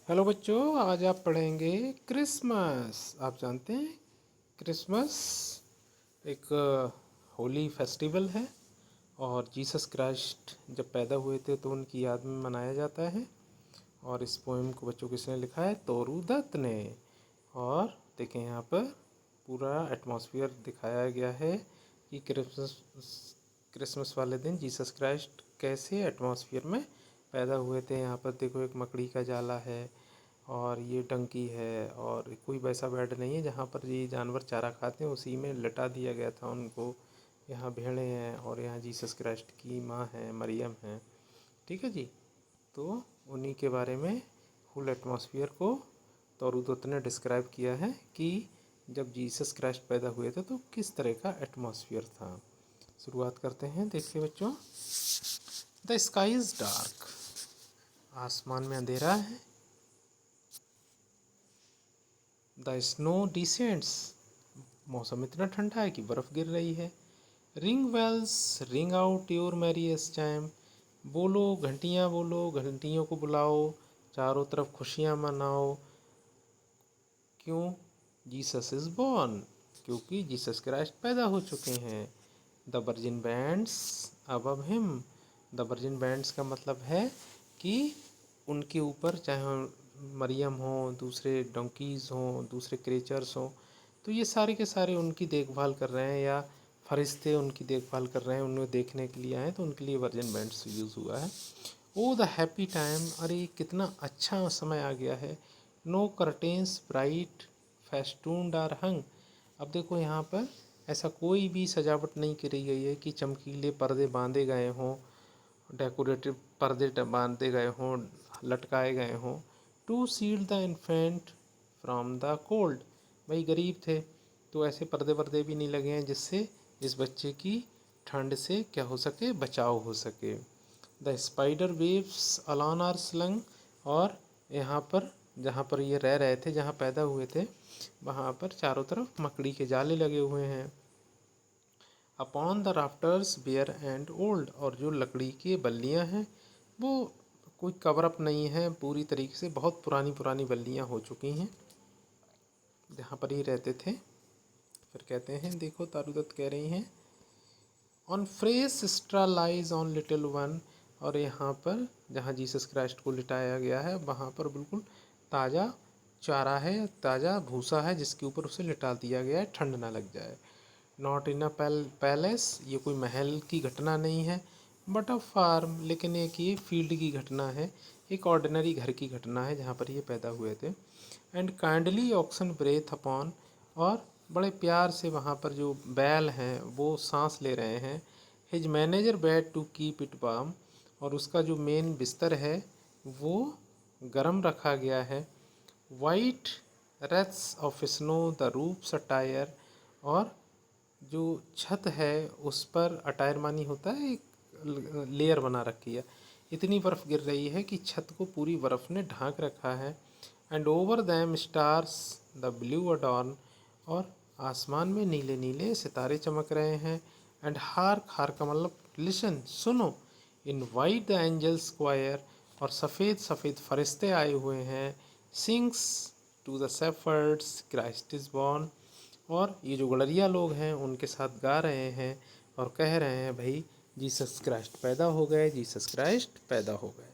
Hello बच्चों, आज आप पढ़ेंगे क्रिसमस। आप जानते हैं क्रिसमस एक होली फेस्टिवल है और जीसस क्राइस्ट जब पैदा हुए थे तो उनकी याद में मनाया जाता है। और इस पोएम को बच्चों किसने लिखा है? तोरू दत्त ने। और देखें यहाँ पर पूरा एटमॉस्फेयर दिखाया गया है कि क्रिसमस वाले दिन जीसस क्राइस्ट कैसे एटमॉस्फेयर में पैदा हुए थे। यहाँ पर देखो, एक मकड़ी का जाला है और ये टंकी है और कोई वैसा बेड नहीं है जहाँ पर ये जानवर चारा खाते हैं, उसी में लिटा दिया गया था उनको। यहाँ भेड़ें हैं और यहाँ जीसस क्राइस्ट की माँ है, मरियम है। ठीक है जी। तो उन्हीं के बारे में फुल एटमॉस्फेयर को तोरू दत्त ने डिस्क्राइब किया है कि जब जीसस क्राइस्ट पैदा हुए थे तो किस तरह का एटमॉस्फेयर था। शुरुआत करते हैं। देखिए बच्चों, द स्काई इज़ डार्क, आसमान में अंधेरा है। द स्नो डिसेंड्स, मौसम इतना ठंडा है कि बर्फ़ गिर रही है। Ring bells ring out your merriest time, बोलो घंटियाँ, बोलो घंटियों को बुलाओ, चारों तरफ खुशियाँ मनाओ। क्यों? जीसस इज़ बॉर्न, क्योंकि जीसस क्राइस्ट पैदा हो चुके हैं। The virgin bands above him, the virgin bands का मतलब है कि उनके ऊपर चाहे मरियम हो, दूसरे डोंकीज़ हों, दूसरे क्रिएचर्स हों, तो ये सारे के सारे उनकी देखभाल कर रहे हैं या फरिश्ते उनकी देखभाल कर रहे हैं, उन्हें देखने के लिए आए, तो उनके लिए वर्जिन बैंड्स यूज़ हुआ है। ओ द हैप्पी टाइम, अरे कितना अच्छा समय आ गया है। नो कर्टेन्स ब्राइट फेस्टून्ड आर हंग, अब देखो यहाँ पर ऐसा कोई भी सजावट नहीं करी गई है कि चमकीले पर्दे बांधे गए हों, डेकोरेटिव पर्दे बांधे गए हों, लटकाए गए हों। To shield the infant from the cold, भाई गरीब थे तो ऐसे पर्दे वर्दे भी नहीं लगे हैं जिससे इस बच्चे की ठंड से क्या हो सके, बचाव हो सके। The spider webs alone are slung, और यहाँ पर जहाँ पर ये रह रहे थे, जहाँ पैदा हुए थे, वहाँ पर चारों तरफ मकड़ी के जाले लगे हुए हैं। Upon the rafters bare and old, और जो लकड़ी की बल्लियाँ हैं वो कोई कवर अप नहीं है, पूरी तरीके से बहुत पुरानी पुरानी बल्लियाँ हो चुकी हैं जहाँ पर ये रहते थे। फिर कहते हैं, देखो तारू दत्त कह रही हैं, on fresh Systra lies on little one, और यहाँ पर जहाँ जीसस क्राइस्ट को लिटाया गया है वहाँ पर बिल्कुल ताज़ा चारा है, ताज़ा भूसा है जिसके ऊपर उसे लिटा दिया गया है, ठंड ना लग जाए। नॉट इन अ पैलेस, ये कोई महल की घटना नहीं है। बट अ फार्म, लेकिन एक ये फील्ड की घटना है, एक ऑर्डिनरी घर की घटना है जहाँ पर ये पैदा हुए थे। And kindly oxen breath upon, और बड़े प्यार से वहाँ पर जो बैल हैं वो सांस ले रहे हैं। His manger bed to keep it warm, और उसका जो मेन बिस्तर है वो गर्म रखा गया है। White wreaths of snow the roofs attire, और जो छत है उस पर अटायर मानी होता है, एक लेयर बना रखी है। इतनी बर्फ़ गिर रही है कि छत को पूरी बर्फ़ ने ढांक रखा है। And over them stars the blue adorn, और आसमान में नीले नीले सितारे चमक रहे हैं। एंड हार्क, हार का मतलब लिसन, सुनो। In white the angel choir, और सफ़ेद सफ़ेद फरिश्ते आए हुए हैं। Sings to the shepherds Christ is born, और ये जो गडरिया लोग हैं उनके साथ गा रहे हैं और कह रहे हैं, भाई जीसस क्राइस्ट पैदा हो गए, जीसस क्राइस्ट पैदा हो गए।